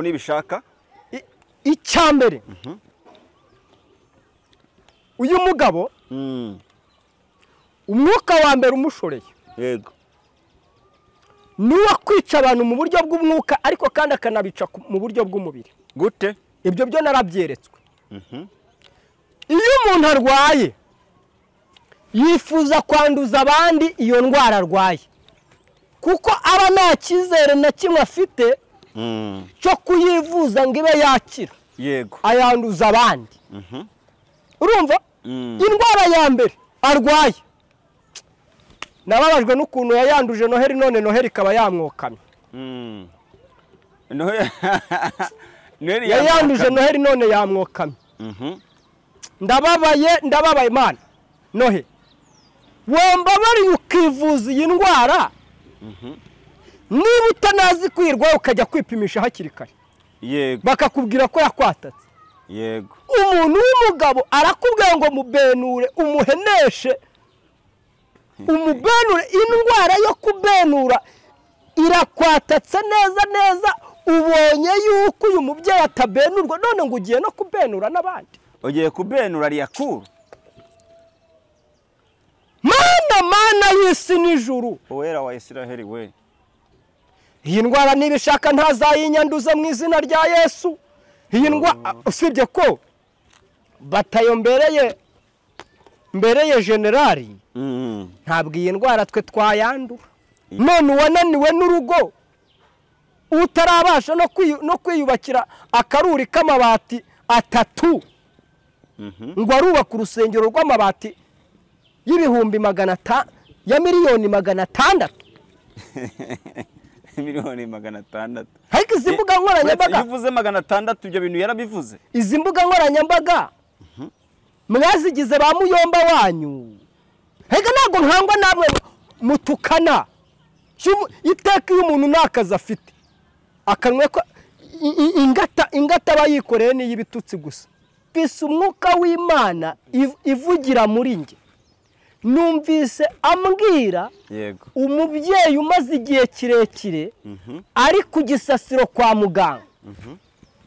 nibishaka icyambere uyu mugabo umwuka wa mbere umushoreye yego nuwa kwica abantu mu buryo bw'umwuka ariko kandi akanabica mu buryo bw'umubiri gute ibyo byo narabyeretswe iyo umuntu arwaye yifuza kwanduza abandi iyo ndwara arwaye kuko aba nta cyizere na kimwe afite cyo kuyivuza ngo ibe yakira yego ayanduza abandi urumva indwara ya mbere arwaye nababajwe n'ukuntu yayanduje Noheli none Noheli ikaba yamwokamye yayanduje Noheli none yamwokamye ndababaye Imana Noheli wambabariye ukivuza iyi ndwara niba utanazi kwirwa ukajya kwipimisha hakiri kare yego bakakubwira ko yakwatatse yego umuntu w'umugabo arakubwira ngo mubenure umuheneshe umubenure indwara yo kubenura irakwatatse neza ubonye yuko uyu mubyeyi atabenurwa none ngo ugiye no kubenura n'abandi ugiye kubenura riyakuru mana y'isi n'ijuru uwera wa Isiraheli we iyi ndwara nibishaka ntazayinyanduza mu izina rya Yesu iyi ndwara usibye ko batayo mbereye generali ntabwo iyi ndwara twe twayandura none uwananiwe n'urugo utarabasha no kwiyubakira akaruri k'amabati atatu ngo arubaka urusengero rw'amabati y'ibihumbi ya miliyoni 600 miliyoni 600 ariko izi mbuga nkoranyambaga bivuze 600 ibyo bintu yarabivuze izi mbuga nkoranyambaga mwazigize ba muyomba wanyu hega ntabwo nkangwa namwe mutukana iteka iyo umuntu nakaza afite akanwe ko ingata bayikoreye ni y'ibitutsi gusa bise umwuka w'Imana ivugira muri nge numvise ambwira yego umubyeyi umaze igihe kirekire ari ku gisasiro kwa muganga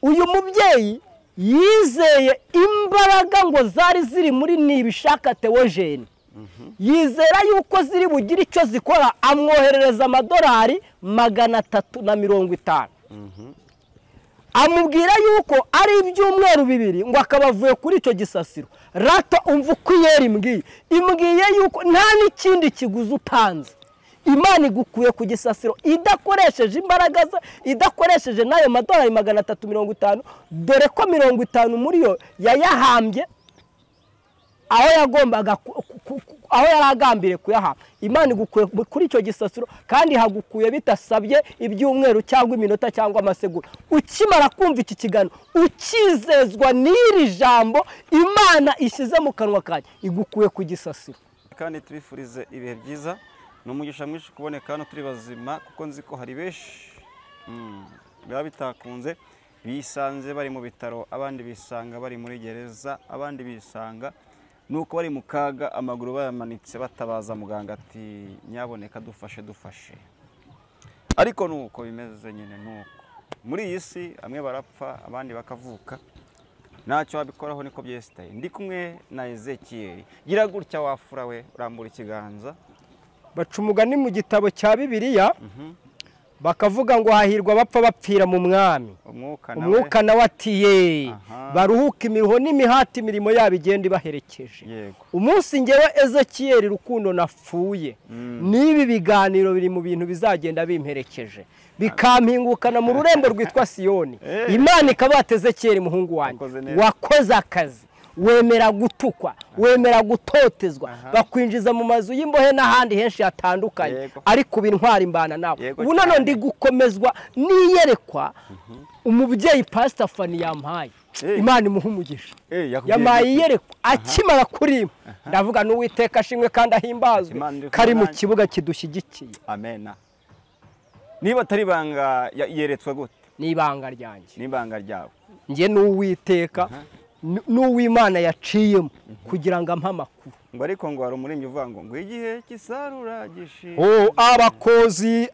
uyu mubyeyi yizeye imbaraga ngo zari ziri muri nibishaka Theogene yizera yuko ziri bugire icyo zikora amwoherereza amadolari 350 amubwira yuko ari ibyumweru 2 ngo akabavuye kuri icyo gisasiro rato umva uko yeri imbwiye yuko nta n'ikindi kiguzi utanze Imana igukuye ku gisasiro idakoresheje imbaraga idakoresheje nayo madolari 350 dore ko 50 muri yo yayahambye aho yagombaga aho yaragambire kuyahamba Imana igukuye kuri icyo gisasiro kandi hagukuye bitasabye ibyumweru cyangwa iminota cyangwa amasegonda ukimara kumva iki kigano ukizezwa n'iri jambo Imana ishize mu kanwa kanje igukuye ku gisasiro kandi tubifurize ibihe byiza n'umugisha mwinshi kuboneka hano turi bazima kuko nzi ko hari benshi biba bitakunze bisanze bari mu bitaro abandi bisanga bari muri gereza abandi bisanga nuko bari mu kaga amaguru bayamanitse batabaza muganga ati nyaboneka dufashe ariko nuko bimeze nyine nuko muri iyi si amwe barapfa abandi bakavuka ntacyo wabikoraho niko byesitaye ndi kumwe na Ezekiel gira gutya wafura we urambura ikiganza baca umugani mu gitabo cya Bibiliya bakavuga ngo hahirwa bapfa bapfira mu mwami umwuka nawe atiye baruhuka imiruho n'imihati imirimo yabo igenda ibaherekeje umunsi ngewe Ezekiel Rukundo napfuye n'ibi biganiro biri mu bintu bizagenda bimperekeje bikampingukana mu rurembo rwitwa Siyoni Imana ikabata Ezekiel muhungu wanjye wakoze akazi wemera gutukwa wemera gutotezwa bakwinjiza mu mazu y'imbohe n'ahandi henshi hatandukanye ariko bintwara imbana nawe ubu none ndi gukomezwa niyerekwa umubyeyi Pastor Fani yampaye Imana imuhumugisha yamaye yerekwa akimara kurima ndavuga n'Uwiteka ashimwe kandi ahimbazwe kari mu kibuga kidushyigikiye amen niba atari banga yeretswe gute nibanga ryanjye nibanga ryawe nge n'Uwiteka n'uw'Imana yaciyemo kugira ngo ampe amakuru. ngo ariko ngo hari umuririmbyi uvuga ngo igihe cy'isarura gishize.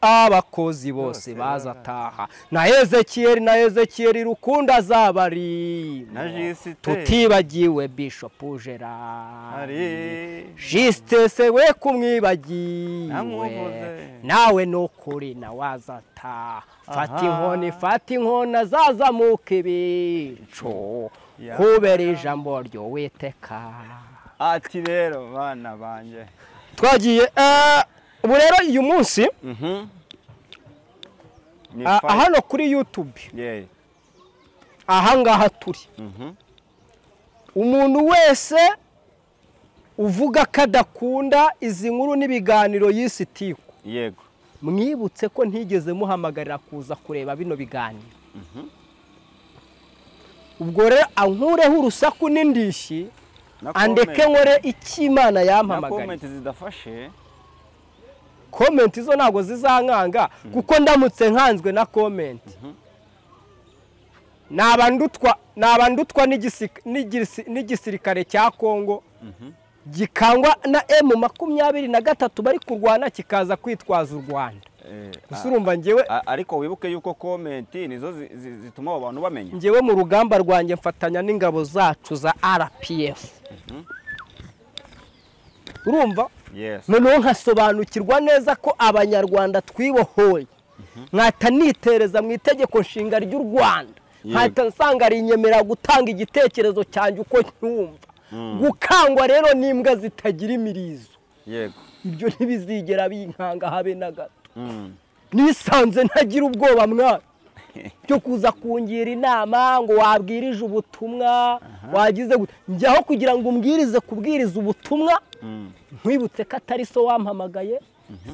abakozi bose bazataha na Ezekiyeli Rukundo azabari na Jisite tutibagiwe Bishop Gerard Jisite se we kumwibagiwe nawe nukuri nawe azataha. fata inkoni azazamuka ibicu kubera ijambo ry'Uwiteka. ati rero bana banje twagiye ubu rero uyu munsi hano kuri YouTube ahangaha turi umuntu wese uvuga ko adakunda izi nkuru n'ibiganiro y'isi tiku yego mwibutse ko ntigeze muhamagarira kuza kureba bino biganiro. ubwo rero ankureho urusaku n'indishyi andeke nkore icyo Imana yampamagariye. comment zidafashe comment zo ntago zizankanga kuko ndamutse nkanzwe na comment nabandutwa n'igisirikare cya Kongo gikangwa na M23 bari kurwana kikaza kwitwaza u Rwanda. Urumva ngewe ariko wibuke yuko comment nizo zituma abantu bamenya. Ngewe mu rugamba rwanjye mfatanya n'ingabo zacu za RPF. Urumva? Yes. Noneho nkasobanukirwa neza ko abanyarwanda twibohoye. Nkata nitereza mu itegeko nshinga ry'u Rwanda. Nkata nsanga ari inyemera gutanga igitekerezo cyanjye uko ntumva. Gukangwa rero n'imbwa zitagira imirizo. Yego. Ibyo ntibizigera binkanga habe na gato. Nisanze ntagira ubwoba mwana cyo kuza kungira inama ngo wabwirije ubutumwa wagize njyaho kugira ngo umbwirize kubwiriza ubutumwa nkwibutse ko atari so wampamagaye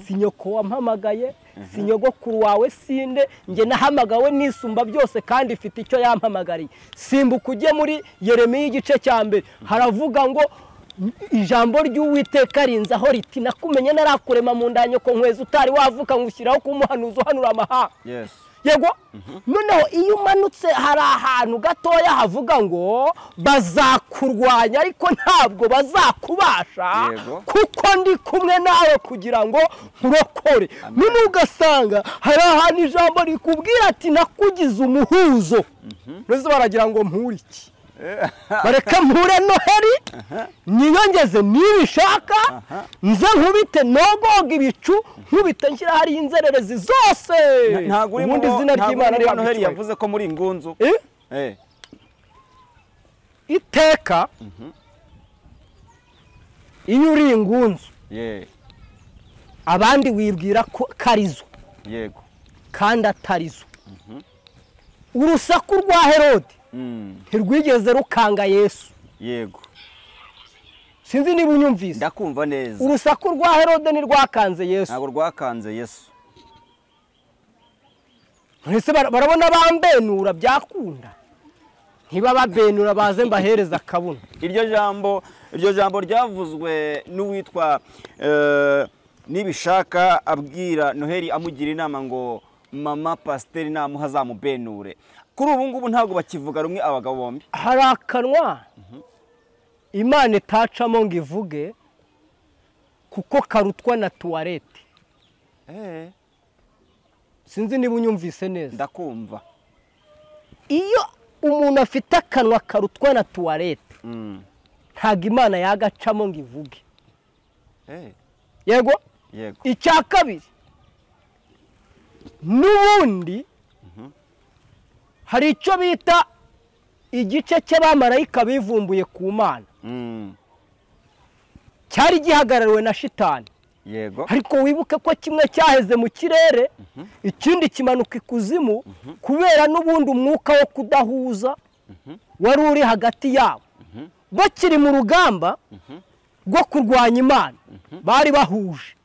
si nyoko wampamagaye si nyogokuru wawe sinde nge nahamagawe nisumba byose kandi ifite icyo yampamagariye. Simbuka ujye muri Yeremiya igice cya mbere haravuga ngo ijambo ry'Uwiteka rinza aho riti nakumenye narakurema mu ndanyo ko nkweza utari wavuka ngushyiraho kumuhanuza uhanura amahanga. Yes. Yego noneho iyo umanutse hari ahantu gatoya havuga ngo bazakurwanya ariko ntabwo bazakubasha kuko ndi kumwe nawe kugira ngo nkurokore. None ugasanga hari ahantu ijambo rikubwira ati nakugize umuhuzo. Rose baragira ngo mpuriki bareka mpure Noheri niyongeze nibishaka nze nkubite nogoga ibicu nkubite nshyira hari inzererezi zose. Ubundi izina ry'Imana ari Noheri yavuze ko muri ingunzu iteka iyo uri ingunzu abandi wibwira ko karizo yego kandi atarizo. Urusaku rwa Herode ntirwigeze rukanga Yesu. Yego. Sinzi niba unyumvise. Ndakumva neza. Urusaku rwa Herode ni rwakanze Yesu. Ntabwo rwakanze Yesu. Ese barabona bambenura byakunda. Ntiba babenura baze mbahereza akabuna. Iryo jambo ryavuzwe n'uwitwa nibishaka abwira Noheri amugira inama ngo mama pasiteri namuha azamubenure. Kuri ubu ngubu ntabwo bakivuga rumwe abagabo bombi. Hari akanwa Imana itacamo ngo ivuge kuko karutwa na tuwarete. Sinzi niba unyumvise neza. Ndakumva. Iyo umuntu afite akanwa karutwa na tuwarete ntabwo Imana yagacamo ngo ivuge. Yego? Yego. Icya kabiri n'ubundi hari icyo bita igice cy'abamarayika bivumbuye ku Mana cyari gihagarariwe na Shitani. Yego. Ariko wibuke ko kimwe cyaheze mu kirere ikindi kimanuka ikuzimu kubera n'ubundi umwuka wo kudahuza wari uri hagati yabo. Bakiri mu rugamba rwo kurwanya Imana bari bahuje.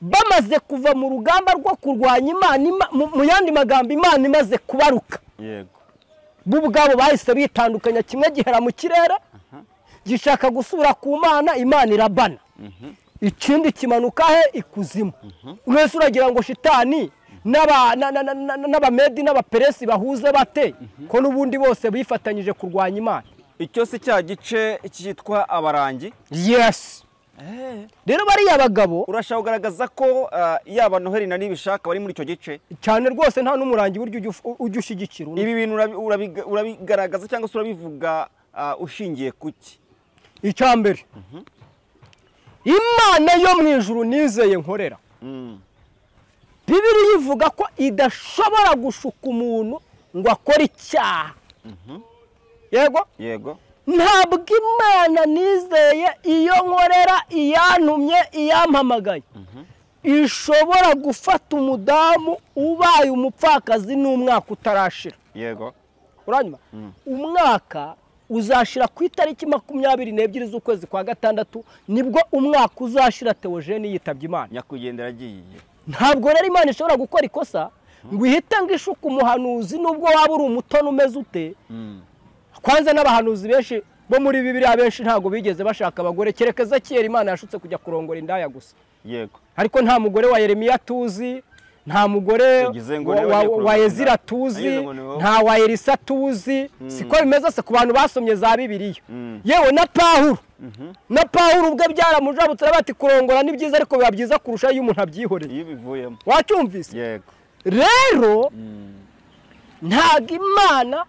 Bamaze kuva mu rugamba rwo kurwanya Imana mu yandi magambo Imana imaze kubaruka. Yego. Bo ubwabo bahise bitandukanya kimwe gihera mu kirere gishaka gusubira ku Mana Imana irabana. Ikindi kimanuka he ikuzimu. Mwese uragira ngo Shitani n'abamedi n'abaperesi bahuze bate ko n'ubundi bose bifatanyije kurwanya Imana. icyo si cya gice cyitwa abarangi. yes rero bariya bagabo urashaka kugaragaza ko yaba Noheli na Nibishaka bari muri icyo gice cyane rwose nta n'umurangi buryo ujya ushyigikira ibi bintu urabigaragaza cyangwa se urabivuga ushingiye kuki? icya mbere Imana yo mu ijuru nizeye nkorera Bibiliya ivuga ko idashobora gushuka umuntu ngo akore icyaha. Yego ntabwo Imana nizeye iyo nkorera iyantumye iyampamagaye ishobora gufata umudamu ubaye umupfakazi n'umwaka utarashira. Yego uranyuma umwaka uzashira ku itariki 22 z'ukwezi kwa gatandatu nibwo umwaka uzashira Theogene yitabye Imana. Nyakugendera agiye. Ntabwo rero Imana ishobora gukora ikosa ngo ihite ngishuka umuhanuzi nubwo waba uri umutoni umeze ute. Kwanza n'abahanuzi benshi bo muri Bibiliya benshi ntago bigeze bashaka abagore kerekeza kera Imana yashutse kujya kurongora indaya gusa. Yego Ariko nta mugore wa Yeremiya tuzi, nta mugore wa Ezira tuzi, nta wa Elisa tuzi. Siko bimeze se ku bantu basomye za Bibiliya. Yewe na Pawulo na Pawulo ubwe byaramujabutse bati kurongora ni byiza ariko biba byiza kurusha iyo umuntu abyihoreye. Iyo bivuyemo. Wacyumvise? Yego. Rero ntago Imana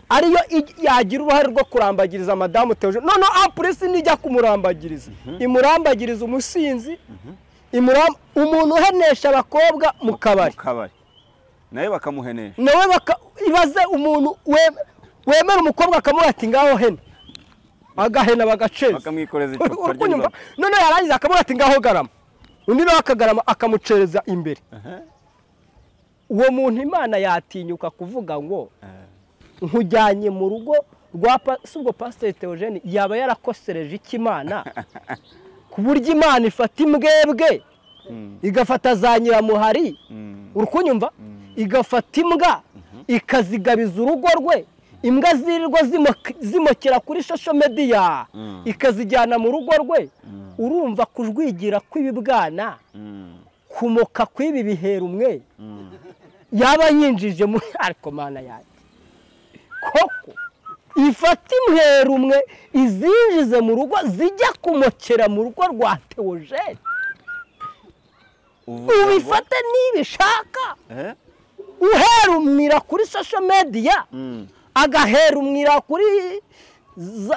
ariyo yagira uruhare rwo kurambagiriza madamu Theogene. None apuresi nijya kumurambagiriza imurambagiriza umusinzi umuntu uhenesha abakobwa mu kabari nawe bakamuhenesha nawe ibaze umuntu wemera umukobwa akamuha ati ngaho hene agahena bagaceza bakamwikoreza icupa ry'inzoga. none yarangiza akamuha ati ngaho garama undi nawe akagarama akamucereza imbere. Uwo muntu Imana yatinyuka kuvuga ngo nkujyanye mu rugo rwa subwo Pastor Theogene yaba yarakosereje ikimana ku buryo Imana ifata imbwebwe igafata za Nyiramuhari urukunyumva igafata imbwa ikazigabiza urugo rwe imbwa zirirwa zimokera kuri social media ikazijyana mu rugo rwe. Urumva kujwigira kw'ibibwana kumoka kw'ibi bihera umwe yaba yinjije muri ariko Mana yaje koko ifata imhera umwe izinjize mu rugo zijya kumokera mu rugo rwa Theogene. Ubifate Nibishaka uherumira kuri social media agaherumira kuri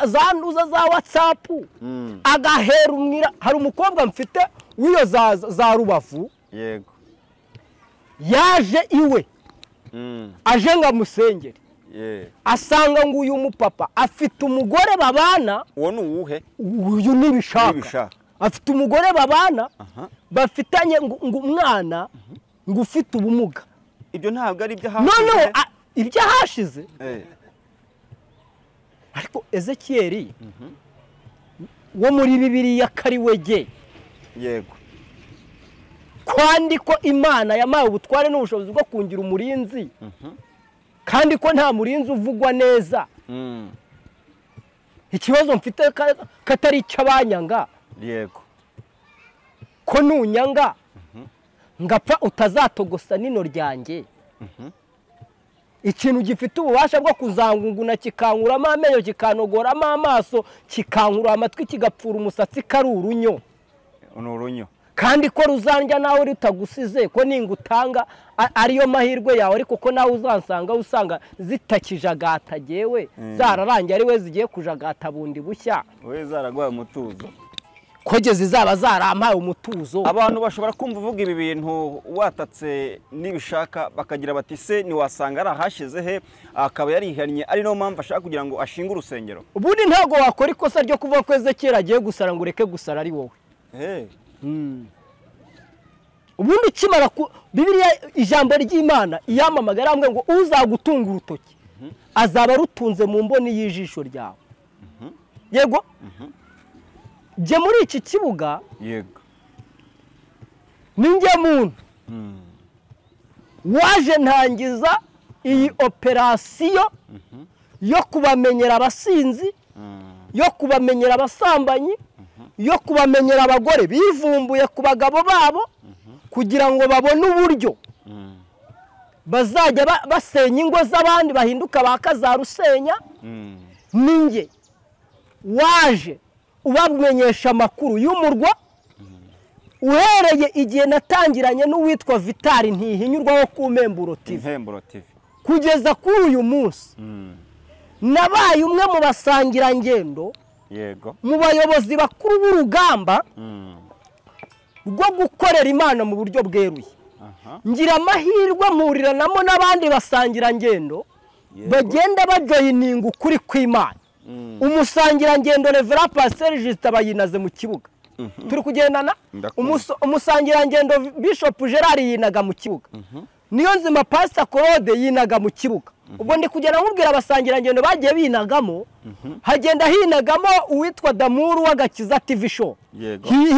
za WhatsApp agaherumira. Hari umukobwa mfite wiyo za Rubavu. Yego yaje iwe aje ngamusengere asanga ngo uyu mupapa afite umugore babana. Uwo ni uwuhe? Uyu Nibishaka afite umugore babana bafitanye ngo umwana ngo ufite ubumuga. Ibyo ntabwo ari ibyo hashize. None ibyo hashize ariko Ezekiel wo muri Bibiliya kari wege. Yego kandi ko Imana yamaye ubutware n'ubushobozi bwo kungira umurinzi kandi ko nta murinzi uvugwa neza. Ikibazo mfite katari cy'abanyanga. Yego ko nunyanga ngapfa utazatogosa nino ryanjye. Ikintu gifite ububasha bwo kuzangunguna kikankuramo amenyo kikanogoramo amaso kikankura amatwi kigapfura umusatsi kari urunyo. Urunyo kandi ko ruzandya nawe rutagusize ko ningutanga ariyo mahirwe yawe ariko ko nawe uzansanga usanga zitakijagata jewe zararangiye ari we zigiye kujagata bundi bushya we zaragwaye umutuzo kogeze zaba zarampaye umutuzo. Abantu bashobora kumva uvuga ibi bintu watatse Nibishaka bakagira bati se ni wasanga ari ahashize he akaba yarihannye ari no mpamvu ashaka kugira ngo ashinge urusengero. Ubundi ntago wakora ikosa ryo kuvuga ko Ezekiel agiye gusara ngo ureke gusara ari wowe. Ubundi kimara Bibiliya ijambo ry'Imana iyamamagara amwe ngo uzagutunga urutoki azaba rutunze mu mboni y'ijisho ryawe. Yego je muri iki kibuga yego ninjye muntu waje ntangiza iyi operasiyo yo kubamenyera abasinzi yo kubamenyera abasambanyi yo kubamenyera abagore bivumbuye ku bagabo babo kugira ngo babone uburyo bazajya basenya ingo z'abandi bahinduka bakazarusenya. ninjye waje ubamenyesha amakuru y'umurwa uhereye igihe natangiranye n'uwitwa Vitali Ntihinyurwaho ku Mpemburo TV kugeza kuri uyu munsi. nabaye umwe mu basangirangendo yego mu bayobozi bakuru b'urugamba rwo gukorera Imana mu buryo bweruye. ngira amahirwe mpuriranamo n'abandi basangirangendo bagenda bajoyininga ukuri kw'Imana. umusangirangendo Reverend Pastor Justin bayinaze mu kibuga turi kugendana. umusangirangendo Bishop Gerard yinaga mu kibuga. Niyonzima Pastor Claude yinaga mu kibuga. ubwo ndi kugenda nkubwira abasangirangendo bagiye binagamo. hagenda hinagamo uwitwa Damuru w'Agakiza TV show.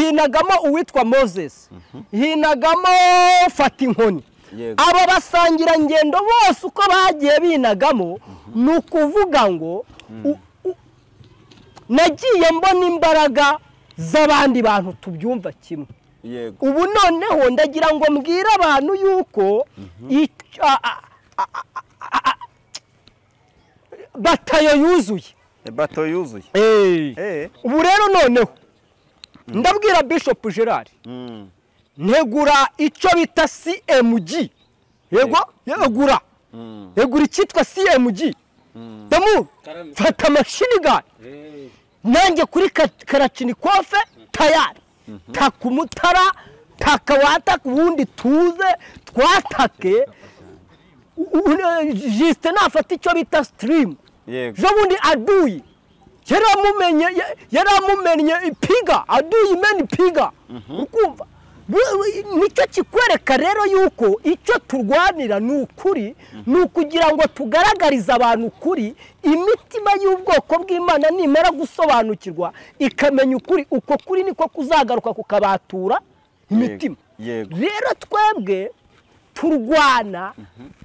hinagamo uwitwa Moses. hinagamo Fatinkoni. aba basangirangendo bose uko bagiye binagamo ni ukuvuga ngo nagiye mbona imbaraga z'abandi bantu tubyumva kimwe. ubu noneho ndagira ngo mbwire abantu yuko batayo yuzuye. ubu rero noneho ndabwira Bishop Gerard negura icyo bita CMG. yegura icyitwa CMG. Damu fata amashini gani nanjye kuri Karachinikofe tayari taka umutara taka wataka ubundi tuze twatake. Justin nafata icyo bita stream jo bundi aduyi yaramumenye ipiga aduyi meni piga ukumva. nicyo kikwereka rero yuko icyo turwanira ni ukuri, ni ukugira ngo tugaragarize abantu ukuri. imitima y'ubwoko bw'Imana nimara gusobanukirwa ikamenya ukuri, uko kuri niko kuzagaruka kukabatura imitima. rero twebwe turwana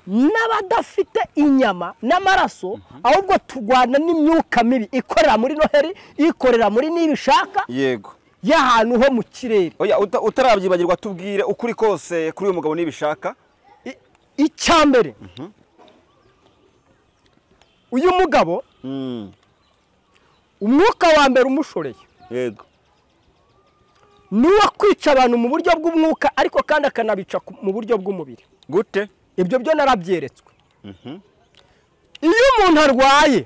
n'abadafite inyama n'amaraso, ahubwo turwana n'imyuka mibi ikorera muri Noheri, ikorera muri Nibishaka y'ahantu ho mu kirere. oya utarabyibagirwa tubwire ukuri kose kuri uyu mugabo Nibishaka. icyambere uyu mugabo umwuka wa mbere umushoreye niwo kwica abantu mu buryo bw'umwuka ariko kandi akanabica mu buryo bw'umubiri. gute? ibyo byo narabyeretswe. iyo umuntu arwaye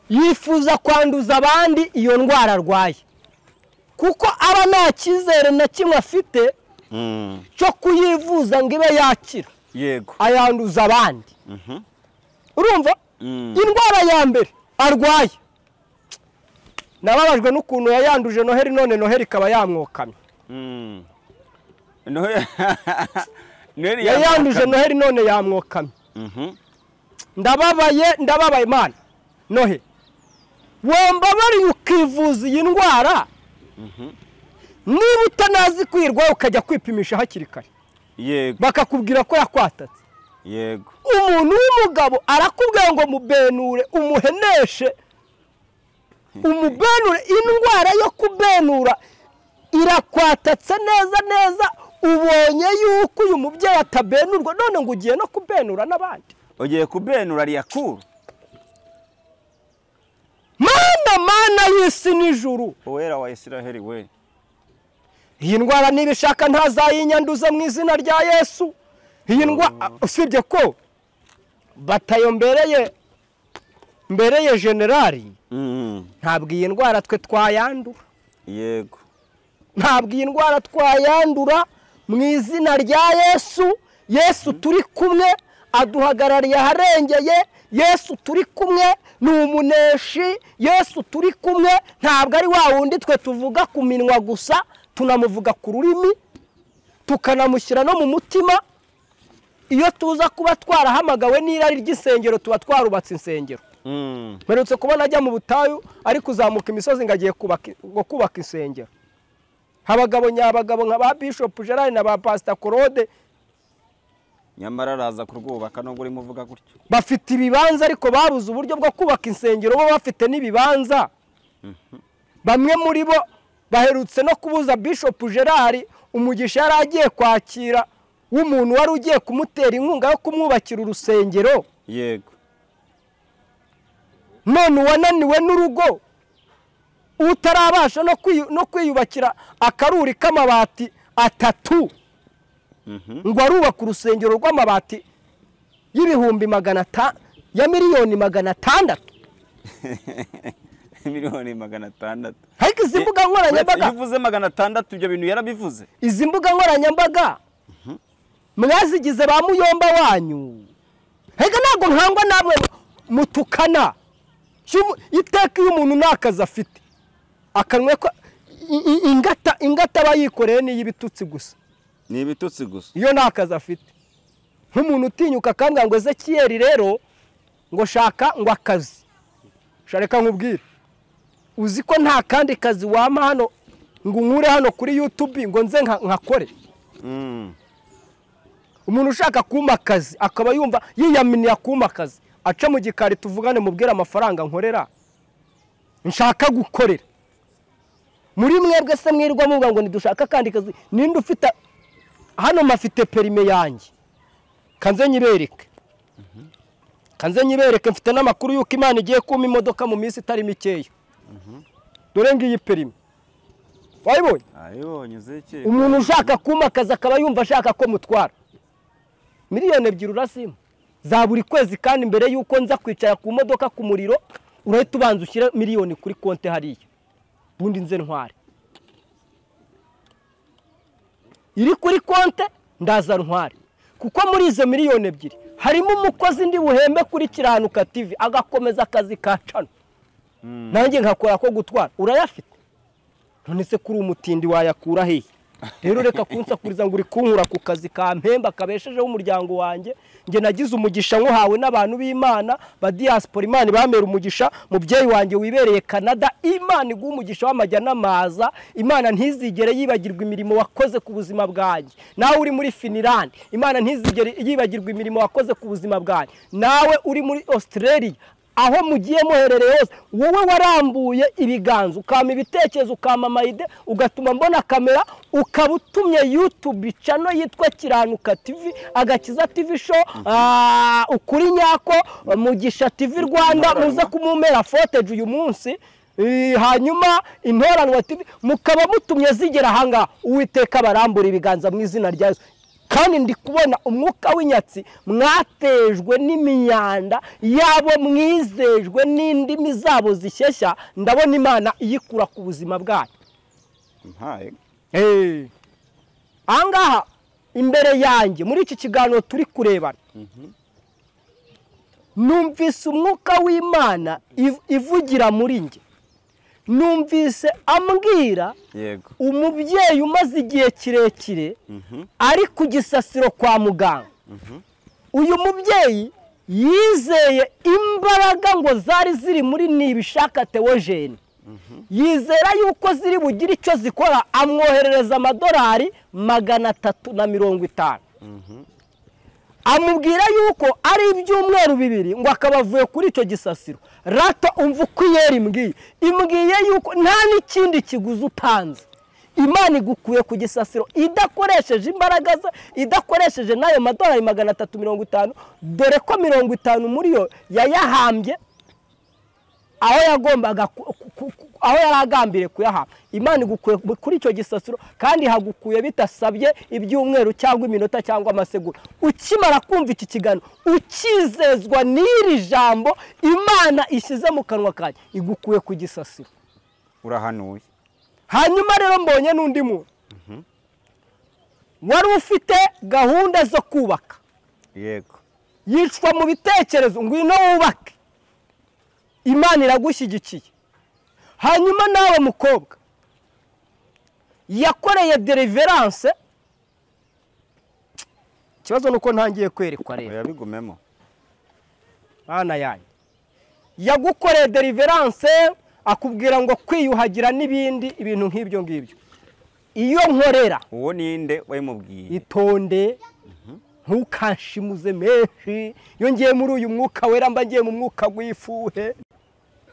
yifuza kwanduza abandi iyo ndwara arwaye, kuko aba nta cyizere na kimwe afite cyo kuyivuza ngo ibe yakira, ayanduza abandi. urumva indwara ya mbere arwaye, nababajwe n'ukuntu yayanduje Noheri, none Noheri ikaba yamwokamye. yayanduje Noheri none yamwokamye. ndababaye Imana. Nohe womba bari ukivuza iyi ndwara, niba utanazi kwirwa ukajya kwipimisha hakiri kare, bakakubwira ko yakwatatse. umuntu w'umugabo arakubwira ngo mubenure umuheneshe, umubenure. indwara yo kubenura irakwatatse neza neza. ubonye yuko uyu mubyeyi atabenurwa, none ngo ugiye no kubenura n'abandi. ugiye kubenura Liyakuru. mana y'isi n'ijuru, uwera wa Isiraheli we. iyi ndwara Nibishaka ntazayinyanduza mu izina rya Yesu. iyi ndwara usibye ko batayo mbereye generali, ntabwo iyi ndwara twe twayandura. ntabwo iyi ndwara twayandura mu izina rya Yesu. Yesu turi kumwe aduhagarariye aharengeye. Yesu turi kumwe ni umuneshi. Yesu turi kumwe ntabwo ari wa wundi twe tuvuga ku minwa gusa, tunamuvuga ku rurimi tukanamushyira no mu mutima. iyo tuza kuba twarahamagawe n'irari ry'isengero tuba twarubatse insengero. mperutse kubona ajya mu butayu ari kuzamuka imisozi ngo agiye kubaka insengero. abagabo nyabagabo nka ba Bishop Gerard na ba Pastor Claude, nyamara araza kurwubaka nubwo urimo uvuga gutyo. bafite ibibanza ariko babuze uburyo bwo kubaka insengero. bo bafite n'ibibanza. bamwe muri bo baherutse no kubuza Bishop Gerard umugisha yari agiye kwakira w'umuntu wari ugiye kumutera inkunga yo kumwubakira urusengero, yego, none wananiwe n'urugo utarabasha no kwiyubakira akaruri k'amabati 3 ngo arubaka urusengero rw'amabati y'ibihumbi 500 ya miliyoni 600 miliyoni 600. ariko izi mbuga nkoranyambaga bivuze 600 ibyo bintu yarabivuze. izi mbuga nkoranyambaga mwazigize ba muyomba wanyu, hega ntabwo nkangwa namwe mutukana iteka iyo umuntu nakaza afite akanwe ko ingata bayikoreye ni y'ibitutsi gusa, ni ibitutsi gusa iyo nakaza afite. Nk'umuntu utinyuka kambwa ngo Ezekiyeli rero ngo shaka ngo akazi, shareka nkubwire, uzi ko nta kandi kazi wama hano ngo nkure hano kuri YouTube ngo nze nkakore. Umuntu ushaka kuma akazi akaba yumva yiyaminiye akuma akazi, aca mu gikari tuvugane mubwira amafaranga nkorera nshaka gukorera. Muri mwebwe se mwirwa muvuga ngo nidushaka kandi kazi, ninde ufite hano mafite perime yanjye kanze nyibereke, kanze nyibereke, mfite n'amakuru yuko Imana igiye kuma imodoka mu minsi itari mikeya. Dore ngiyi perime wayibonye, ayibonye Ezekiyeli. umuntu ushaka kuma akazi akaba yumva ashaka ko mutwara miliyoni 2 urasima za buri kwezi, kandi mbere yuko nza kwicara ku modoka ku muriro urahita ubanza ushyira miliyoni kuri konte hariya, bundi nze ntware iri kuri konte ndaza ntware. Kuko muri izo miliyoni 2 harimo umukozi ndi buhembe kuri Kiranuka TV agakomeza akazi kacano, nanjye nkakora ko gutwara. Urayafite? None se kuri umutindi wayakura hehe? Rero reka kunsakuriza ngo uri kunkura ku kazi ka mpemba kabeshejeho umuryango wanjye. Nge nagize umugisha nkuhawe n'abantu b'Imana ba diaspora, Imana bamera umugisha. Mubyeyi wanjye wibereye Canada, Imana iguha umugisha w'amajya n'amaza, Imana ntizigere yibagirwa imirimo wakoze ku buzima bwanjye. Nawe uri muri Finland, Imana ntizigere yibagirwa imirimo wakoze ku buzima bwanjye. Nawe uri muri Australia, aho mugiye muherereye hose, wowe warambuye ibiganza ukama ibitekerezo ukama mayide ugatuma mbona kamera, ukabutumye YouTube channel yitwa Kiranuka TV, Agakiza TV show, Ukuri Nyako, Mugisha TV Rwanda, muza kumumera footage uyu munsi. Hanyuma Intoranwa TV mukaba mutumye zigera hanga. Uwiteka barambura ibiganza mu izina rya Yesu. Kandi ndi kubona umwuka w'inyatsi mwatejwe n'imiyanda yabo, mwizejwe n'indimi zabo zishyeshya. Ndabona Imana iyikura ku buzima bwayo. Angaha imbere yanjye muri iki kiganiro turi kurebana, numvise umwuka w'Imana ivugira muri nge. Numvise ambwira umubyeyi umaze igihe kirekire ari ku gisasiro kwa muganga. Uyu mubyeyi yizeye imbaraga ngo zari ziri muri Nibishaka Theogene, yizera yuko ziri bugire icyo zikora, amwoherereza amadolari 350. Amubwira yuko ari ibyumweru 2 ngo akabavuye kuri icyo gisasiro. Rato umva uko yeri imbwiye yuko nta n'ikindi kiguzi utanze, Imana igukuye ku gisasiro idakoresheje imbaraga ze, idakoresheje nayo madolari 350. Dore ko 50 muri yo yayahambye aho yagombaga aho yaragambire kuyahamba. Imana igukuye kuri icyo gisasiro kandi hagukuye bitasabye ibyumweru cyangwa iminota cyangwa amasegonda. Ukimara kumva iki kigano ukizezwa n'iri jambo Imana ishyize mu kanwa kanjye, igukuye ku gisasiro. Urahanuye. Hanyuma rero mbonye n'undi muntu wari ufite gahunda zo kubaka, yego, yicwa mu bitekerezo ngwino wubake, Imana iragushyigikiye. Hanyuma nawe mukobwa yakoreye deliverance, ikibazo nuko ntangiye kwerekwa rero yabigumemo bana yanjye, yagukoreye deliverance akubwira ngo kwiyuhagira n'ibindi ibintu nk'ibyo ngibyo. Iyo nkorera uwo ninde wayimubwiye? Itonde ntukanshimuze menshi, iyo ngiye muri uyu mwuka wera mba ngiye mu mwuka w'ifuhe.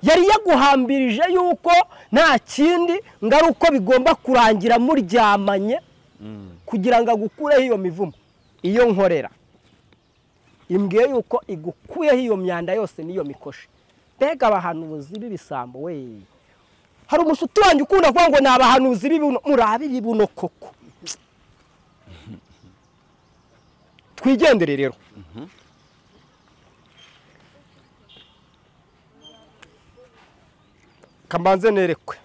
Yari yaguhambirije yuko nta kindi ngari uko bigomba kurangira muryamanye kugira ngo agukureho iyo mivumo. iyo nkorera imbwiye yuko igukuyeho iyo myanda yose n'iyo mikoshi. Mbega abahanuzi b'ibisambo we, hari umushuti wanjye ukunda kuvuga ngo ni abahanuzi b'ibibuno. Murabe ibibuno koko. Twigendere rero. Kambanze nerekwe.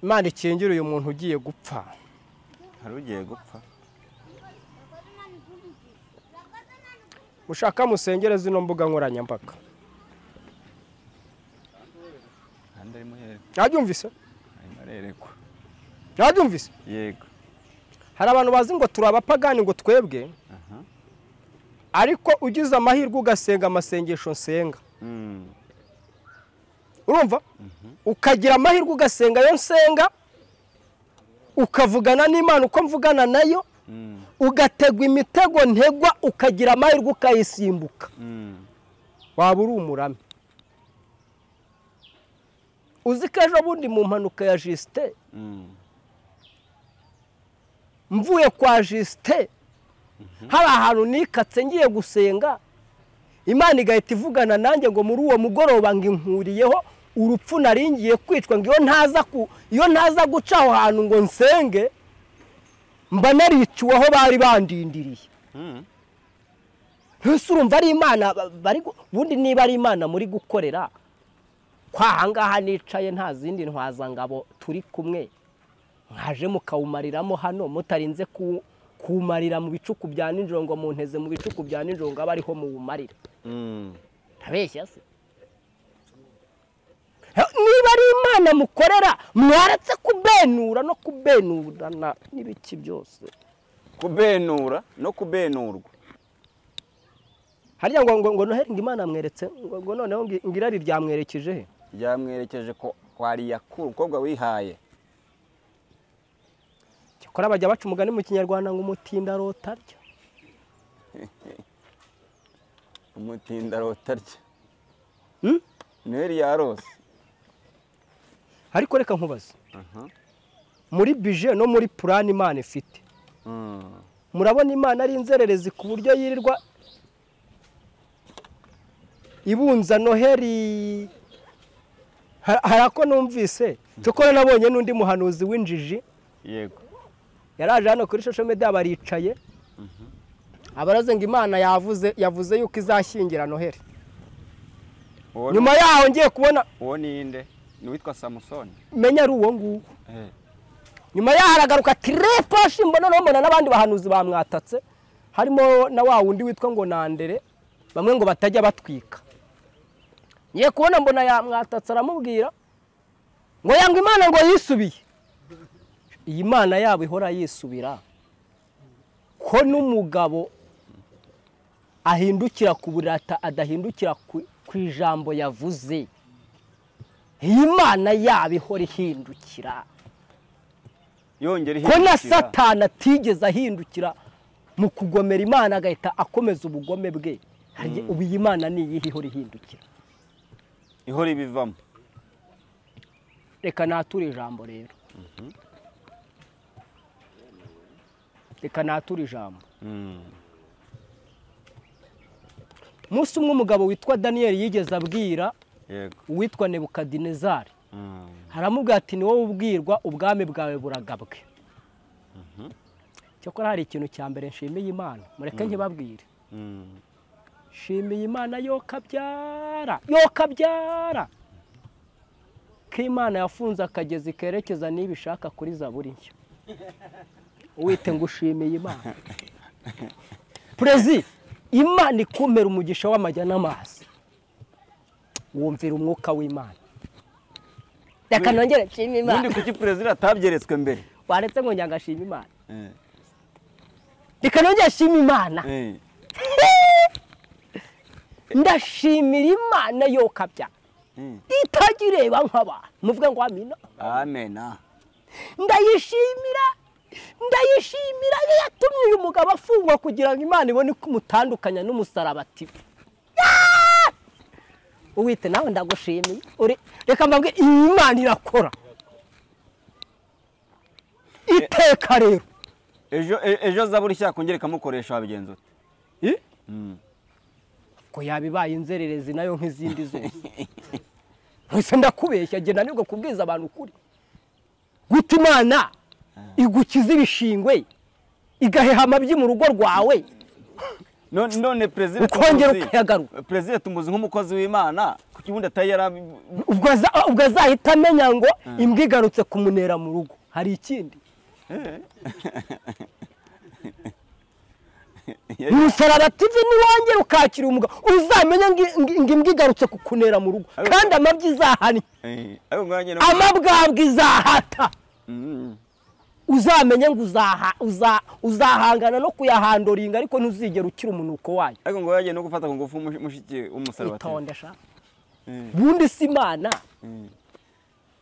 Imana ikingire uyu muntu ugiye gupfa. Hari ugiye gupfa. Mushaka musengere zino mbuga nkoranyambaga. Nabyumvise? Arerekwa. Nabyumvise? Yego. Hari abantu bazi ngo turi abapagani ngo twebwe. Ariko ugize amahirwe ugasenga amasengesho nsenga. Urumva? Ukagira amahirwe ugasenga yo nsenga, ukavugana n'Imana uko mvugana nayo, ugategwa imitego ntegwa, ukagira amahirwe ukayisimbuka. Waba uri umurame. Uzi ko ejo bundi mu mpanuka ya Justin, mvuye kwa Justin, hari ahantu nikatse ngiye gusenga, Imana igahita ivugana nanjye ngo muri uwo mugoroba nginkuriyeho urupfu naringiye kwicwa, ngo iyo ntaza guca aho hantu ngo nsenge mba nariciwe aho bari bandindiriye. Ntuse urumva ari Imana bundi niba ari Imana muri gukorera kwahangaha nicaye nta zindi ntwaza ngabo turi kumwe, mwaje mukawumariramo hano mutarinze kumarira mu bicuku bya nijoro ngo munteze mu bicuku bya nijoro ngo abariho muwumarira. Ntabeshya se? Niba ari Imana mukorera mwaretse kubenura no kubenurana n'ibiki byose. Kubenura no kubenurwa. Hariya ngo Noheli ngo Imana mweretse ngo noneho ngirari ryamwerekeje he? Ryamwerekeje ko kwari yakuru ukobwa wihaye. Cyakora bajya baca umugani mu Kinyarwanda ngo umutinda rotarya. Umutinda rotarya. Noheli yarose. Ariko reka nkubaze. Muri budget no muri plan Imana ifite. Murabona Imana ari inzererezi ku buryo yirirwa ibunza Noheli. Harako numvise cyokora nabonye n'undi muhanuzi w'injiji. Yego. Yaraje hano kuri social media baricaye. Abaraze ngo Imana yavuze yuko izashyingira Noheli. Nyuma yaho ngiye kubona uwo ninde ni witwa Samson. Menya ari uwo nguwo. Nyuma yaho aragaruka treposhi mbona n'abandi bahanuzi bamwatatse, harimo na wa wundi witwa ngo Nandere, bamwe ngo batajya batwika. Ngiye kubona mbona yamwatatse aramubwira ngo yanga Imana ngo yisubiye. Iyi Mana yabo ihora yisubira ko n'umugabo ahindukira ku burata adahindukira ku ijambo yavuze. Iyi Mana yabo ihora ihindukira ko na Satani atigeze ahindukira mu kugomera Imana agahita akomeza ubugome bwe. Ubu iyi Mana ni iyihe ihora ihindukira? Ihora ibivamo. Reka nature ijambo rero. Reka nature ijambo. Musi umwe umugabo witwa Daniel yigeze abwira uwitwa Nebukadinezari. Haramubwira ati ni wowe ubwirwa ubwami bwawe buragabwe. Cyokora hari ikintu cya mbere nshimiye Imana, mureke nkibabwire. Shimiye Imana yo kabyara ko Imana yafunze akagezi kerekeza n'ibishaka kuri Zaburi nshya. Uwite ngo ushimiye Imana. Prezi Imana ikumera umugisha w'amajya n'amazi. Wumvira umwuka w'Imana. Reka nongere nshimye Imana. Undi kuki Prezi atabyeretswe mbere? Waretse ngo njya shimye Imana. Reka nongere nshimye Imana. Ndashimira Imana yo kabya. Itagireba nk'abantu. Muvuge ngo amina. Amena. Ndayishimira yatumye uyu mugabo afungwa kugira ngo Imana ibone kumutandukanya n'umusaraba ati. Uwite nawe ndagushimiye. Reka mbabwe Imana irakora. iteka rero ejo zaburi cyakongera ikamukoresha wabigenza ute ko yabibaye inzererezi nayo nk'izindi zose ntese ndakubeshya agenda nibwo kubwiza abantu ukuri guta Imana igukiza ibishingwe igaheha amabyi mu rugo rwawe none perezida tumuzi nk'umukozi w'Imana ku kibundi atayara ubwo azahita amenya ngo imbwa igarutse kumunera mu rugo hari ikindi Umusaraba TV niwongera ukakira umugabo uzamenya ngo imbwa igarutse kukunera mu rugo kandi amabyi izahani amabwabwa izahata uzamenye ngo uzahangana no kuyahandoringa ariko ntuzigera ukira umunuko wayo ariko ngo yagiye no gufata ku ngufu mushiki w'Umusaraba TV itondesha bundi si Imana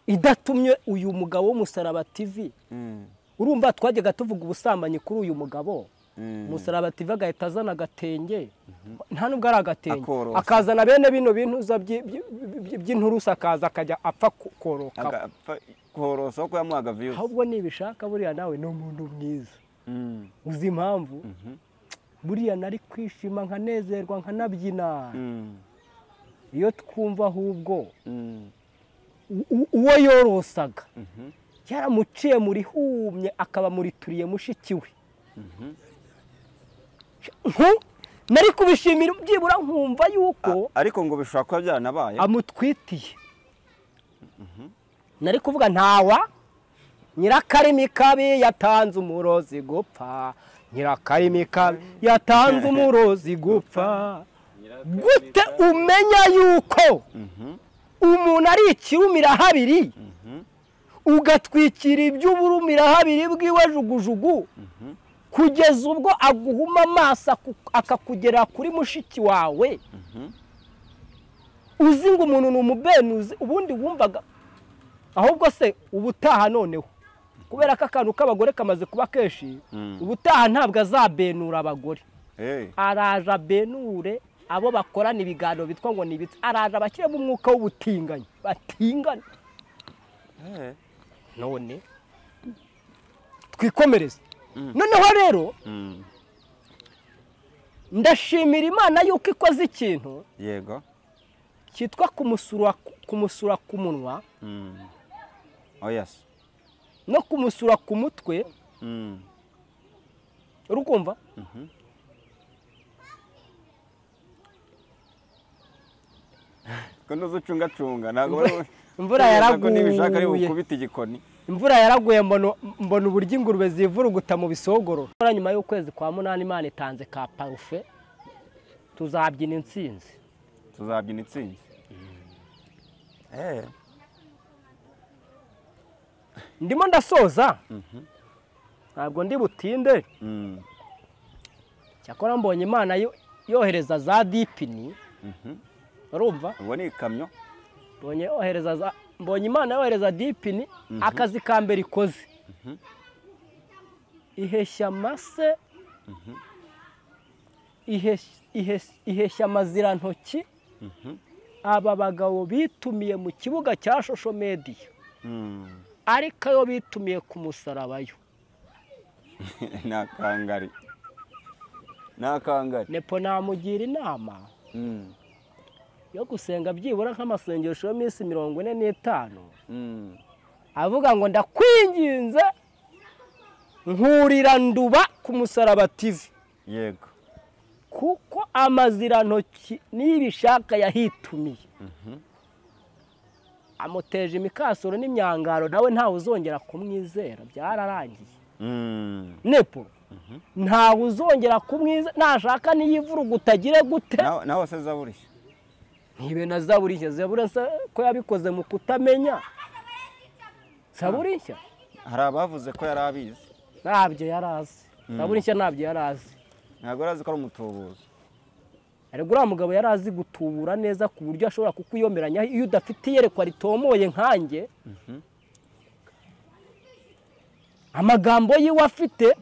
idatumye uyu mugabo w'Umusaraba TV urumva twajyaga tuvuga ubusambanyi kuri uyu mugabo Umusaraba TV agahita azana agatenge nta nubwo ari agatenge akazana bene bino bintu by'inturusa akaza akajya apfa korosa ko yamuhaga views ahubwo nibishaka buriya nawe no umuntu mwiza uzi impamvu buriya nari kwishima nkanezerwa nkanabyina iyo twumva ahubwo uwo yorosaga yaramuciye muri humye akaba muri turiye mushiki we nari kubishimira byibura nkumva yuko ariko ngo bishobora kuba byaranabaye amutwitiye nari kuvuga ntawa nyirakarimi kabi yatanze umurozi gupfa nyirakarimi kabi yatanze umurozi gupfa gute umenya yuko umuntu ari ikirumira habiri ugatwikira iby'uburumira habiri bwiwe jugujugu kugeza ubwo aguhuma amaso akakugera kuri mushiki wawe uzi ngo umuntu ni umubenuzi ubundi wumvaga ahubwo se ubutaha noneho kubera ko akantu k'abagore kamaze kuba kenshi ubutaha ntabwo azabenura abagore araje abenure abo bakorana ibiganiro bitwa ngo ni ibitsi araje abashyiremo umwuka w'ubutinganyi batingana none twikomereze noneho rero ndashimira Imana yuko ikoze ikintu yego cyitwa kumusura ku munwa no kumusura ku mutwe urukumva kono zucungacunga ntago imvura yaraguye nibishaka ari ukubita igikoni imvura yaraguye mbona uburyo ingurube zivuruguta mu bisogoro nyuma y'ukwezi kwa 8 Imana itanze ka parufe tuzabyina intsinzi ndimo ndasoza ntabwo ndi butinde cyakora mbonye Imana yohereza za dipini urumva ubwo ni ikamyo mbonye Imana yohereza dipini akazi ka mbere ikoze iheshya amase iheshya amazirantoki aba bagabo bitumiye mu kibuga cya Shosho Media ariko ayo bitumiye ku musaraba yo nakangari nepo namugira inama yo gusenga byibura nk'amasengesho y'iminsi 45 avuga ngo ndakwinginze nkurira nduba ku Musaraba TV yego kuko amazirantoki n'ibishaka yahitumiye amuteje imikasoro n'imyangaro nawe ntawe uzongera kumwizera byararangiye nepo ntawe uzongera kumwizera nashaka niyivuru gutagire gute nawe se zaburishye ntibe na zaburishye ko yabikoze mu kutamenya zaburishye hari abavuze ko yari abizi ntabyo yarazi zaburishye ntabyo yarazi ntabwo yarazi ko ari umutubuzi ariko uriya mugabo yarazi gutubura neza ku buryo ashobora kukuyomeranya iyo udafite iyerekwa ritomoye nkanjye amagambo yiwe afite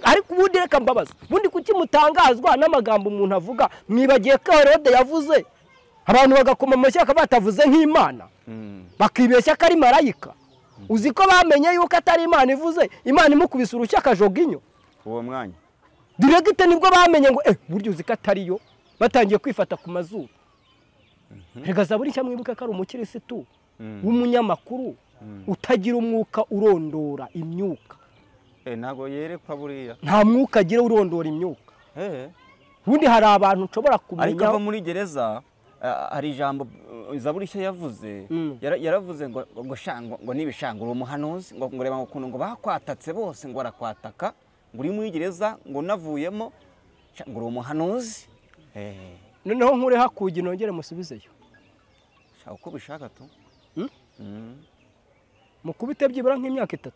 ariko ubundi reka mbabaza ubundi kuki mutangazwa n'amagambo umuntu avuga mwibagiye ko Herode yavuze abantu bagakoma amashyi batavuze nk'Imana bakibeshya ko ari marayika uzi ko bamenye yuko atari Imana ivuze, Imana imukubise urushyi akajoga inyo uwo mwanya diregite nibwo bamenye ngo buryo uzi ko atari yo, batangiye kwifata ku mazuru. Rega Zaburi nshya mwibuke ko ari umukirisitu w'umunyamakuru utagira umwuka urondora imyuka. ntago yerekwa buriya, nta mwuka agira urondora imyuka. Ubundi hari abantu nshobora kumenya, ariko ava muri gereza hari ijambo Zaburi nshya yavuze, yaravuze ngo nibishanga uri umuhanuzi, ngo reba ukuntu ngo bakwatatse bose, ngo arakwataka, ngo uri muri gereza, ngo navuyemo ngo uri umuhanuzi. noneho nkure hakugi nongere musubizeyo shaka uko bishaka tu. mukubite byibura nk'imyaka 3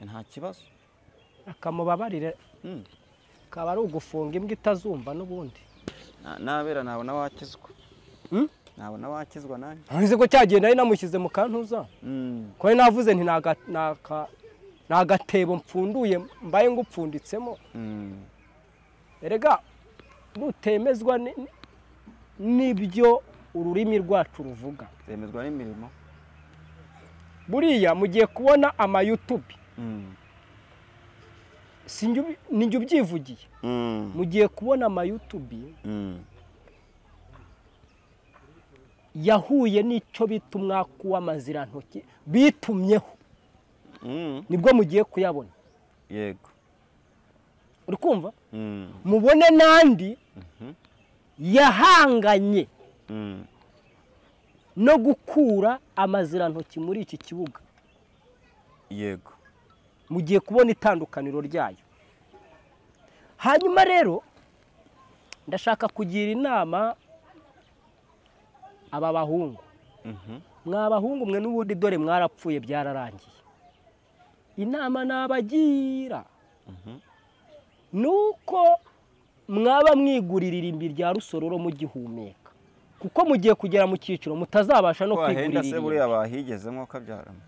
nta kibazo, akamubabarire kaba ari ugufunga imbwa itazumva n'ubundi. nabera nabona wakizwa, nabona wakizwa nanjye. nzi ko cyagenda ari namushyize mu kantuza, ko navuze nti nagatebo mpfunduye mbaye ngupfunditsemo. Erega rutemezwa n'ibyo ururimi rwacu ruvuga, zemezwa n'imirimo. buriya mugiye kubona ama YouTube, ninjye ubyivugiye, mugiye kubona ama YouTube yahuye n'icyo bita umwaka w'amazirantoki bitumyeho, nibwo mugiye kuyabona. Yego, uri kumva? mubone n'andi yahanganye no gukura amazirantoki muri iki kibuga. yego, mugiye kubona itandukaniro ryayo. hanyuma rero ndashaka kugira inama aba bahungu. mwabahungu mwe n'ubundi dore mwarapfuye byararangiye. inama nabagira nuko mwaba mwigurira irimbi rya Rusororo mu gihumeka, kuko mugiye kugera mu cyiciro mutazabasha no kwigurira. se buriya bahigezemo kabyaramo.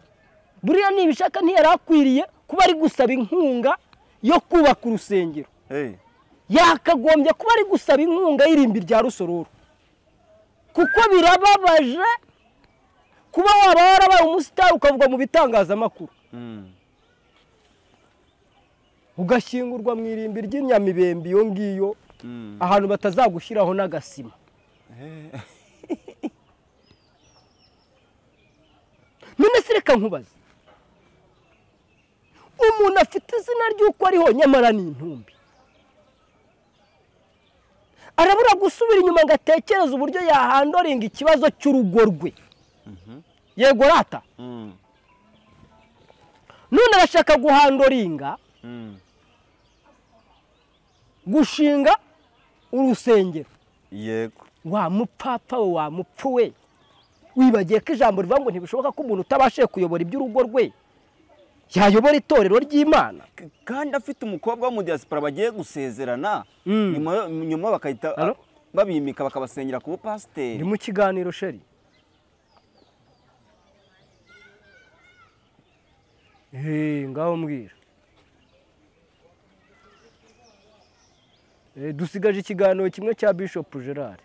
buriya nibishaka ntiyarakwiriye kuba ari gusaba inkunga yo kubaka urusengero. yakagombye kuba ari gusaba inkunga y'irimbi rya Rusororo, kuko birababaje kuba waba warabaye umusitari ukavuga mu bitangazamakuru, ugashyingurwa mu irimbi ry'inyamibembe iyo ngiyo, ahantu batazagushyiraho n'agasima. none se reka nkubaze, umuntu afite izina ry'uko ariho nyamara ni intumbi, arabura gusubira inyuma ngo atekereze uburyo yahandoringa ikibazo cy'urugo rwe. yego rata, none arashaka guhandoringa gushinga urusengero. Yego, wa mupapa we, wa mupfu we, wibagiye ko ijambo rivuga ngo ntibishoboka ko umuntu utabashije kuyobora iby'urugo rwe yayobora itorero ry'Imana. kandi afite umukobwa wo mu diaspora bagiye gusezerana, nyuma bakahita babimika bakabasengera ku bupasiteri. ni mu kiganiro sheri. ngaho mbwira. dusigaje ikiganiro kimwe cya Bishop Gerard.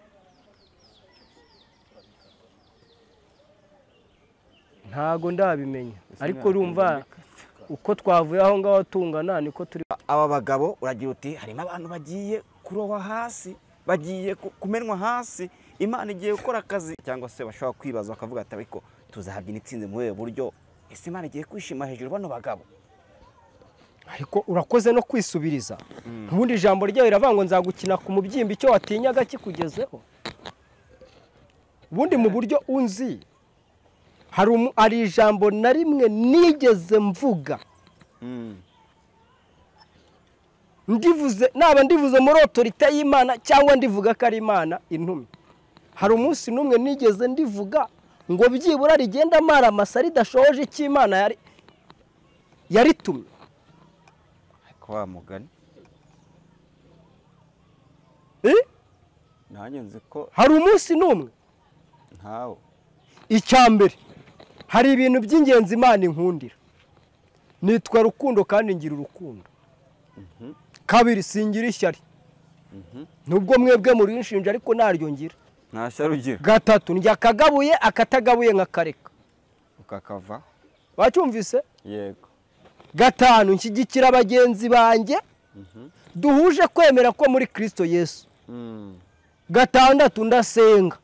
ntago ndabimenya, ariko urumva uko twavuye aho ngaho tungana niko turi. aba bagabo uragira uti harimo abantu bagiye kuroha hasi, bagiye kumenwa hasi, Imana igiye gukora akazi, cyangwa se bashobora kwibaza bakavuga ati ariko tuzahabya n'itsinze mu buryo, ese Imana igiye kwishima hejuru bano bagabo. ariko urakoze no kwisubiriza. ubundi ijambo ryawe riravuga ngo nzagukina ku mubyimba icyo watinyaga kikugezeho. ubundi mu buryo unzi hari ijambo na rimwe nigeze mvuga, ndivuze muri otorite y'Imana cyangwa ndivuga ko ari Imana intumye. hari umunsi n'umwe nigeze ndivuga ngo byibura rigenda amara amasa ridashoje icyo Imana yaritumye. ariko wa mugani nanjye nzi ko hari umunsi n'umwe ntawo. icya mbere, hari ibintu by'ingenzi Imana inkundira, nitwa rukundo kandi ngira urukundo. kabiri, singira ishyari, nubwo mwebwe muri inshinja ariko naryo ngira. ntashya rugira. gatatu, njya akagabuye akatagabuye nkakareka ukakava. wacyumvise? yego. 5 nshyigikira abagenzi banjye duhuje kwemera ko muri Kristo Yesu. 6 ndasenga.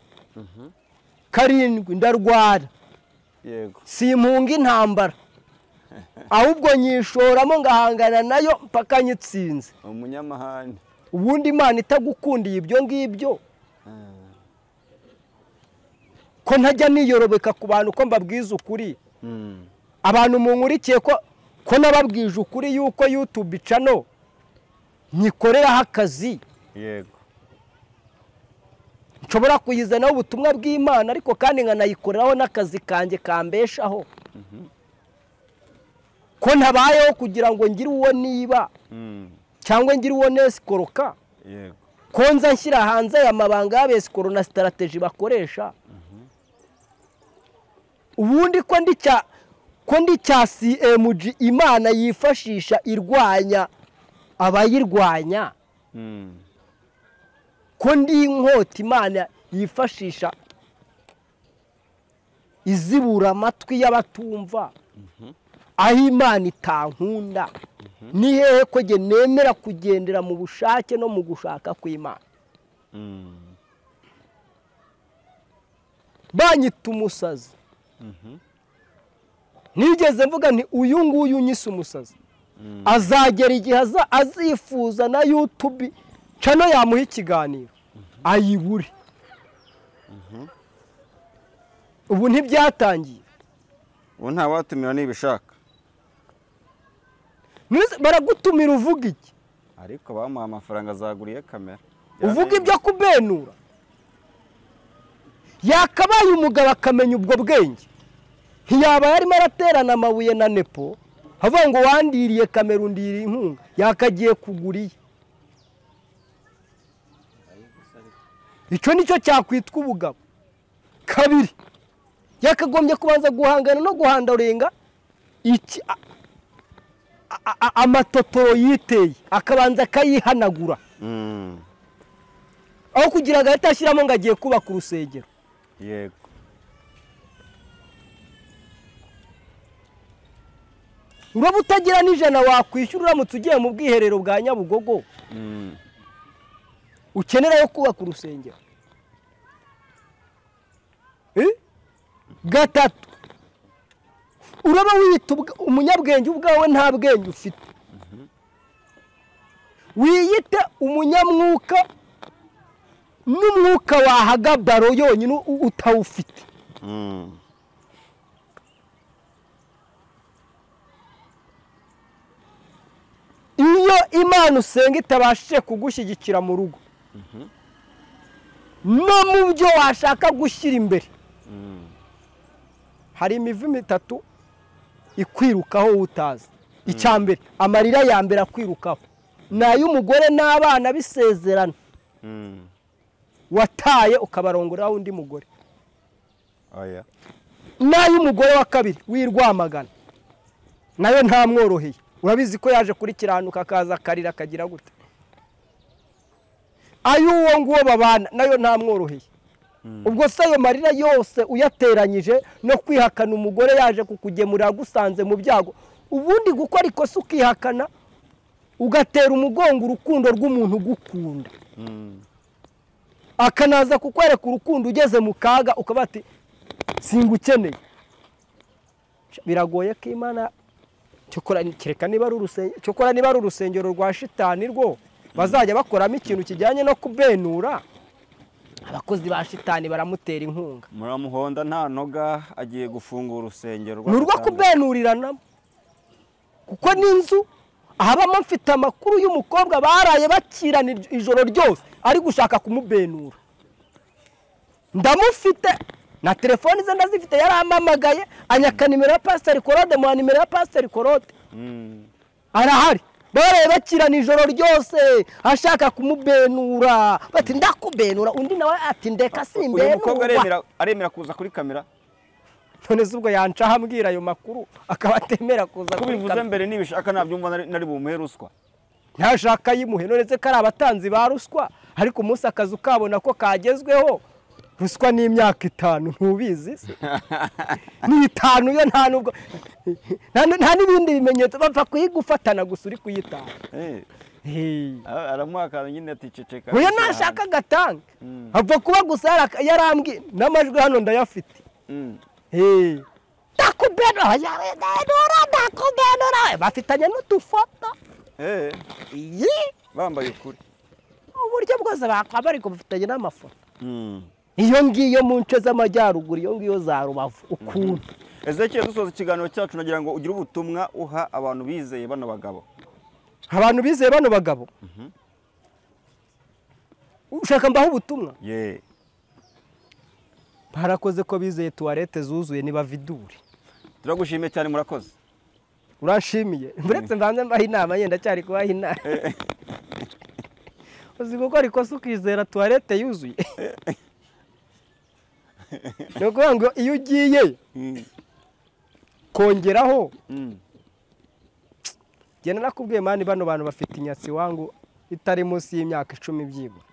7 ndarwara. yego. simpunga intambara ahubwo nyishoramo ngahangana nayo mpaka nyitsinze. umunyamahane. ubundi Imana itagukundiye ibyo ngibyo ko ntajya niyorobeka ku bantu ko mbabwiza ukuri. abantu munkurikiye ko nababwije ukuri yuko YouTube channel nyikoreraho akazi. yego. nshobora kuyizanaho ubutumwa bw'Imana ariko kandi nkanayikoreraho n'akazi kanjye kambeshaho. ko ntabayeho kugira ngo ngire uwo niba cyangwa ngire uwo nesikoroka. yego. ko nza nshyira hanze aya mabanga y'abesikoro na strategy bakoresha. ubundi ko ndi cya CMG Imana yifashisha irwanya abayirwanya. ko ndi inkota Imana yifashisha izibura amatwi y'abatumva. aho Imana itankunda ni hehe ko nge nemera kugendera mu bushake no mu gushaka kw'Imana. banyita umusazi. nigeze mvuga nti uyu nguyu unyise umusazi azagera igihe azifuza na YouTube channel yamuha ikiganiro ayibure. ubu ntibyatangiye. ubu nta watumira nibishaka. baragutumira uvuga iki? ariko bamuha amafaranga azaguriye kamera. uvuga ibyo kubenura. yakabaye umugabo akamenya ubwo bwenge. ntiyaba yarimo araterana amabuye na nepo havuga ngo wandiriye kamera undiriye inkunga yakagiye kuguriye. icyo nicyo cyakwitwa ubugabo. 2 yakagombye kubanza guhangana no guhandarenga amatotoro yiteye akabanza akayihanagura. aho kugira ngo ahita ashyiramo ngo agiye kubaka urusengero. yego. uraba utagira n'ijana wakwishyura uramutse ugiye mu bwiherero bwa Nyabugogo ukenera yo kubaka urusengero. 3 uraba wiyita umunyabwenge ubwawe nta bwenge ufite. wiyite umunyamwuka n'umwuka wahaga baro yonyine utawufite. iyo Imana usenga itabashije kugushyigikira mu rugo no mu byo washaka gushyira imbere hari imivumo 3 ikwirukaho utazi. icyambere amarira ya mbere akwirukaho n'ay'umugore n'abana bisezerana wataye ukabarongora undi mugore. oya. n'ay'umugore wa 2 wirwamagana nayo ntamworoheye. urabizi ko yaje kuri kiranuka akaza akarira akagira gute. ay'uwo nguwo babana nayo ntamworoheye. ubwo se ayo marira yose uyateranyije no kwihakana umugore yaje kukugemurira gusanze mu byago ubundi gukora ikosa ukihakana ugatera umugongo urukundo rw'umuntu ugukunda akanaza kukwereka urukundo ugeze mu kaga ukabati singukeneye. biragoye ko Imana cyokora kireka niba ari urusengero rwa shitani rwo bazajya bakoramo ikintu kijyanye no kubenura. abakozi ba shitani baramutera inkunga. muramuhonda nta noga agiye gufungura urusengero rwo kubenurirana kuko n'inzu ahabamo mfite amakuru y'umukobwa baraye bakirana ijoro ryose ari gushaka kumubenura. ndamufite na telefone ze ndazifite yarampamagaye anyaka nimero ya Pastor Claude mu nimero ya Pastor Claude arahari. baraye bakirana ijoro ryose ashaka kumubenura bati ndakubenura undi nawe ati ndeka simbenura. umukobwa aremera kuza kuri kamera. none zubwo yanca hambwira ayo makuru akaba atemera kuza kuri kamera. kubivuze mbere nibishaka nabyumva nari bumuhe ruswa. ntashaka yimuhe none se kari abatanzi ba ruswa ariko umunsi akazu kabona ko kagezweho ruswa n'imyaka 5 ntubizi se ni 5 yo nta nubwo nta n'ibindi bimenyetso bapfa kuyigufatana gusa uri kuyitanga aramuhakana nyine ati ceceka oya nashaka gatanga apfa kuba gusa yarambwi n'amajwi hano ndayafite takubedora bafitanye n'utufoto bambaye ukuri uburyo bwose bakaba ariko bafitanye n'amafoto iyo ngiyo mu nce z'amajyaruguru iyo ngiyo za Rubavu ukuntu Ezekiel dusoza ikiganiro cyacu nagira ngo ugire ubutumwa uha abantu bizeye bano bagabo ushaka mbaho ubutumwa barakoze ko bizeye tuwarete zuzuye niba vidure turagushimiye cyane murakoze uranshimiye muretse mbanze mbaho inama yenda cyari kubaho inama uzi gukora ikosa ukizera tuwarete yuzuye ni ukuvuga ngo iyo ugiye kongeraho genda nakubwiye mani bano bantu bafite inyatsi wangu itari munsi y'imyaka 10 byibura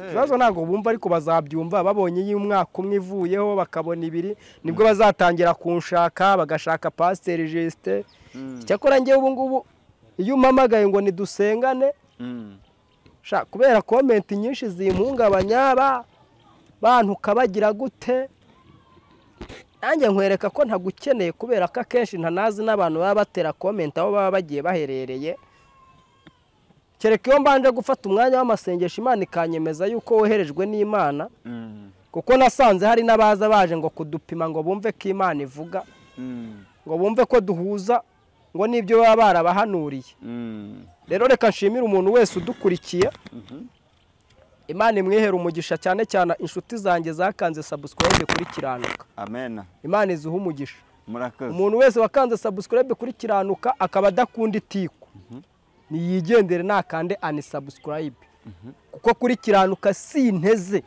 ikibazo ntabwo bumva ariko bazabyumva babonye y'umwaka umwe ivuyeho bakabona 2 nibwo bazatangira kunshaka bagashaka pasiteri Justin cyakora ngewe ubu ngubu iyo umpamagaye ngo nidusengane kubera comment nyinshi zimpungabanya bantu kabagira gute nanjye nkwereka ko ntagukeneye kubera ko akenshi ntanazi n'abantu baba batera comment aho baba bagiye baherereye kereka iyo mbanje gufata umwanya w'amasengesho Imana ikanyemeza yuko woherejwe n'Imana kuko nasanze hari n'abaza baje ngo kudupima ngo bumve ko Imana ivuga ngo bumve ko duhuza ngo nibyo baba barabahanuriye rero reka nshimire umuntu wese udukurikiye Imana imwihera umugisha cyane cyane inshuti zanjye zakanze subscribe kuri Kiranuka amen Imana izuha umugisha murakoze umuntu wese wakanze subscribe kuri Kiranuka akaba adakunda itiko niyigendere nakande unsubscribe kuko kuri Kiranuka sinteze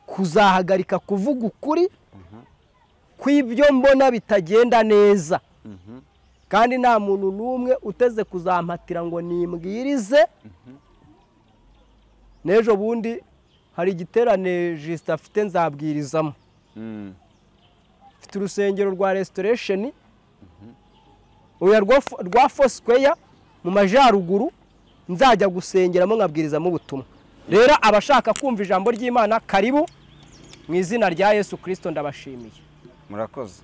kuzahagarika kuvuga ukuri kw'ibyo mbona bitagenda neza kandi nta muntu n'umwe uteze kuzampatira ngo nimbwirize nejo bundi hari igiterane Justin afite nzabwirizamo mfite urusengero rwa restoration oya rwa Foursquare mu majyaruguru nzajya gusengeramo nkabwirizamo ubutumwa rero abashaka kumva ijambo ry'Imana karibu mu izina rya Yesu Kristo ndabashimiye murakoze